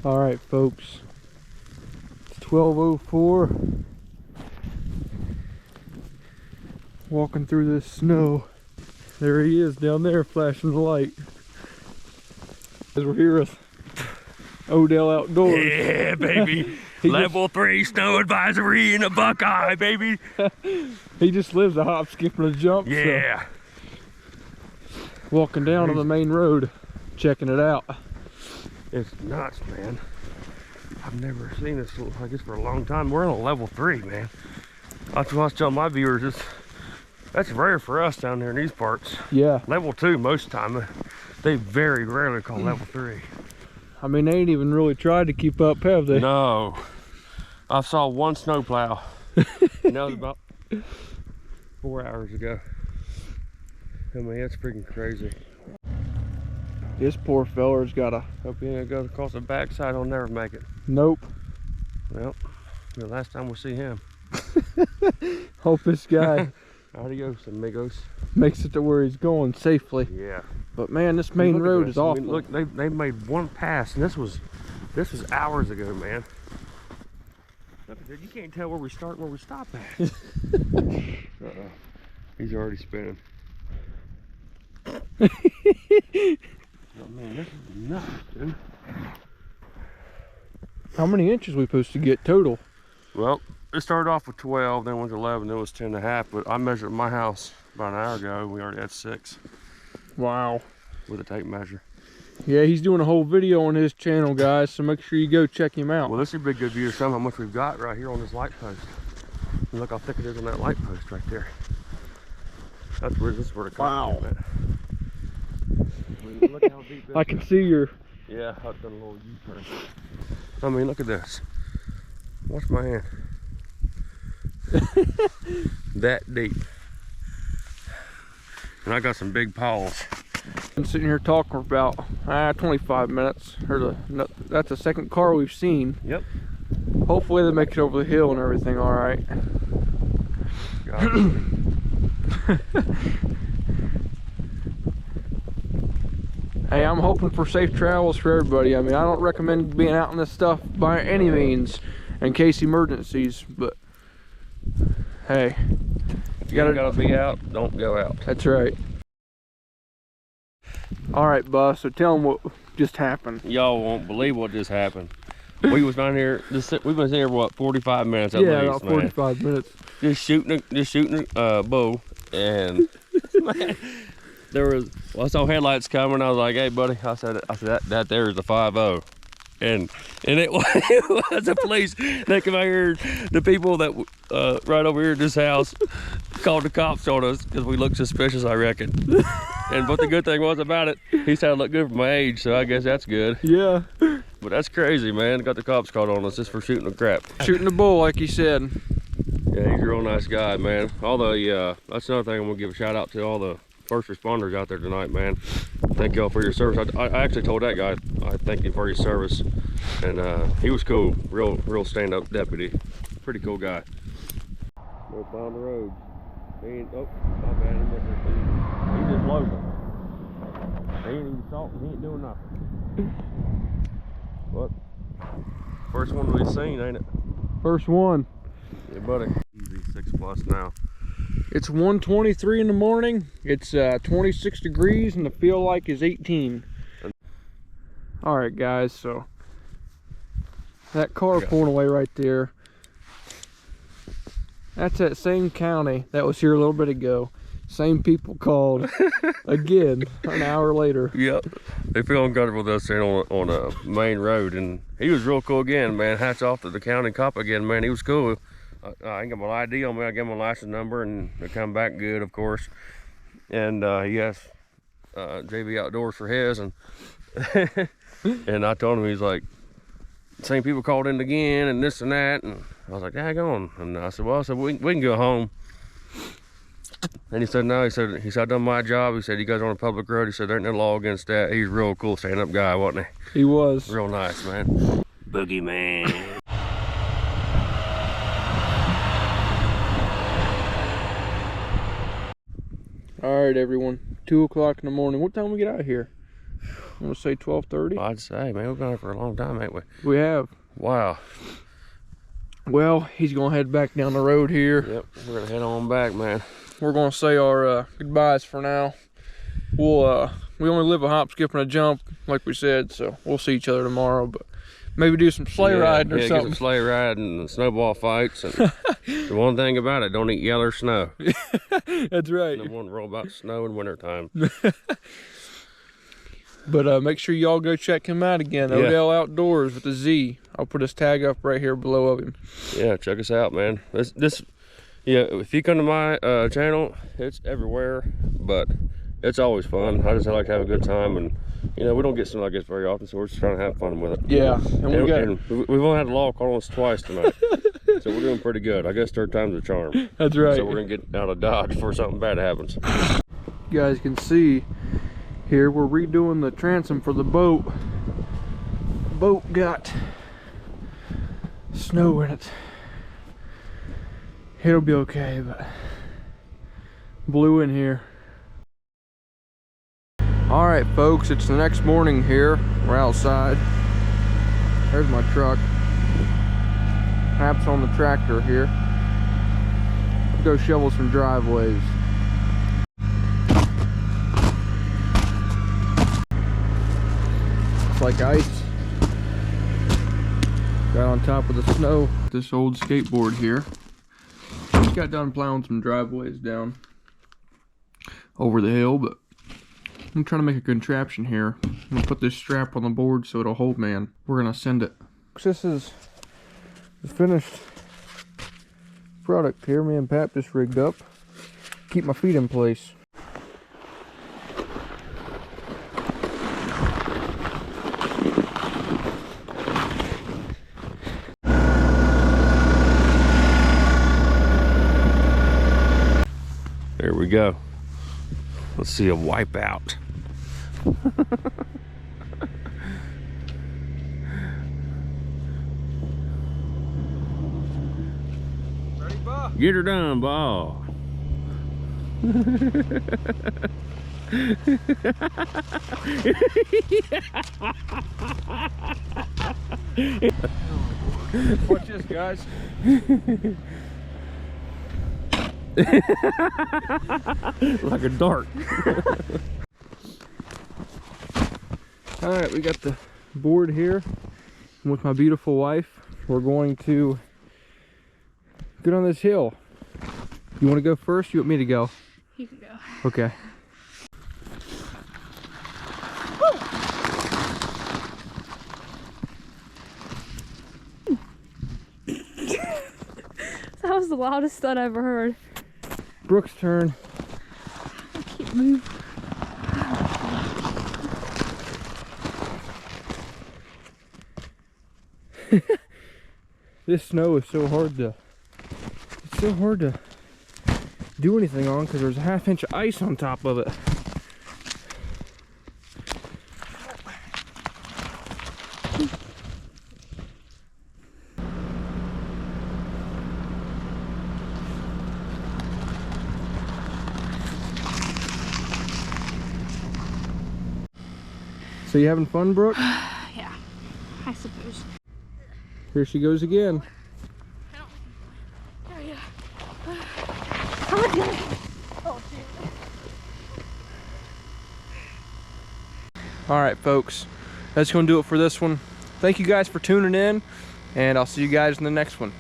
All right, folks. It's 12:04. Walking through this snow. There he is down there flashing the light. As we're here with Odell Outdoors. Yeah, baby. Level 3 snow advisory in a Buckeye, baby. He just lives a hop, skip, and a jump. Yeah. So. Walking down on the main road, checking it out. It's nuts, man. I've never seen this like this for a long time. We're on a level 3, man. That's what I was telling my viewers. That's rare for us down there in these parts. Yeah. Level 2 most of the time. They very rarely call level 3. I mean, they ain't even really tried to keep up, have they? No. I saw one snowplow. That was about 4 hours ago. I mean, that's freaking crazy. This poor feller's got a... Hope he ain't go across the backside, he'll never make it. Nope. Well, the last time we'll see him. Hope this guy Adios, amigos. makes it to where he's going safely. Yeah. But man, this main road is awful. I mean, look, they made one pass, and this was hours ago, man. Look at that, you can't tell where we start and where we stop at. He's already spinning. Oh man, this is nuts, dude. How many inches we supposed to get total? Well, it started off with 12, then went to 11, then it was 10 and a half, but I measured my house about an hour ago, and we already had 6. Wow. With a tape measure. Yeah, he's doing a whole video on his channel, guys, so make sure you go check him out. Well, this would be a good view to show how much we've got right here on this light post. And look how thick it is on that light post right there. That's where this is where the wow. Look how deep this I can see your... Yeah, I've done a little U-turn. I mean, look at this. Watch my hand. That deep. And I got some big paws. I'm sitting here talking for about 25 minutes. That's the second car we've seen. Yep. Hopefully they make it over the hill and everything all right. Hey, I'm hoping for safe travels for everybody. I mean, I don't recommend being out on this stuff by any means in case emergencies, but hey, if you gotta be out, don't go out. That's right. All right, boss, so tell them what just happened. Y'all won't believe what just happened. We was down here, we've been here, what, 45 minutes at least, about 45 minutes. Just shooting a bow, and man, I saw headlights coming. I was like, "Hey, buddy," I said that there is a 5-0, and it was the police that came out here. The people that right over here at this house called the cops on us because we looked suspicious, I reckon. But the good thing was about it, he said I looked good for my age, so I guess that's good. Yeah. But that's crazy, man. Got the cops called on us just for shooting a crap. Shooting the bull, like you said. Yeah, he's a real nice guy, man. That's another thing I'm gonna give a shout out to all the first responders out there tonight, man. Thank y'all for your service. I actually told that guy I thank you for your service, and he was cool. Real stand-up deputy. Pretty cool guy. Go down the road. Oh, my bad. He's just loafing. He ain't even salting. He ain't doing nothing. What? First one we've seen, ain't it? First one. Yeah, buddy. Easy 6+ now. It's 1:23 in the morning. It's 26 degrees and the feel like is 18. All right, guys, so that car pulling away right there, that's that same county that was here a little bit ago. Same people called again an hour later. Yep. They feel uncomfortable with us there on a main road, and he was real cool again, man. Hats off to the county cop again, man. He was cool. I ain't got my ID on me. I gave him my license number, and they come back good, of course. And he asked JV Outdoors for his, and and I told him, he's like, same people called in again, and this and that, and I was like, daggone. And I said, well, we can go home. And he said, no, he said I done my job. He said, you guys are on a public road. He said, there ain't no law against that. He's a real cool stand-up guy, wasn't he? He was. Real nice, man. Boogeyman. All right, everyone. 2 o'clock in the morning. What time we get out of here? I'm gonna say 12:30. I'd say, man, we've been here for a long time, ain't we? We have. Wow. Well, he's gonna head back down the road here. Yep, we're gonna head on back, man. We're gonna say our goodbyes for now. We'll we only live a hop, skip, and a jump, like we said, so we'll see each other tomorrow. But maybe do some sleigh riding or get something. some sleigh riding and snowball fights. And the one thing about it, don't eat yeller snow. That's right. No one roll about snow in wintertime. But make sure y'all go check him out again. Yeah. Odell Outdoors with a Z. I'll put his tag up right here below of him. Yeah, check us out, man. Yeah, if you come to my channel, it's everywhere, but it's always fun. I just like to have a good time, and you know, we don't get something like this very often, so we're just trying to have fun with it. Yeah, and we've only had a law call us twice tonight, so we're doing pretty good. I guess third time's a charm. That's right. So we're gonna get out of Dodge before something bad happens. You guys can see here we're redoing the transom for the boat. The boat got snow in it. It'll be okay, but blew in here. All right, folks, it's the next morning here. We're outside. There's my truck. Hap's on the tractor here. Let's go shovel some driveways. It's like ice. Got on top of the snow. This old skateboard here. Just got done plowing some driveways down over the hill, but I'm trying to make a contraption here. I'm gonna put this strap on the board so it'll hold me, and we're gonna send it. This is the finished product here. Me and Pap just rigged up. Keep my feet in place. There we go. Let's see a wipeout. Ready, Bob? Get her done, ball. Watch this, guys. Like a dart. All right, we got the board here. I'm with my beautiful wife. We're going to get on this hill. You want to go first? You want me to go? You can go. Okay. That was the loudest thud I've ever heard. Brooke's turn. I can't move. This snow is so hard to, it's so hard to do anything on because there's a ½ inch of ice on top of it. So you having fun, Brooke? Yeah, I suppose. Here she goes again. Oh, yeah. Oh, damn it. Oh, All right, folks, that's going to do it for this one. Thank you guys for tuning in, and I'll see you guys in the next one.